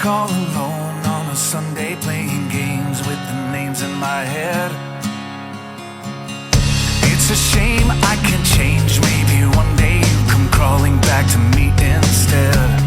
back all alone on a Sunday, playing games with the names in my head. It's a shame I can't change. Maybe one day you come crawling back to me instead.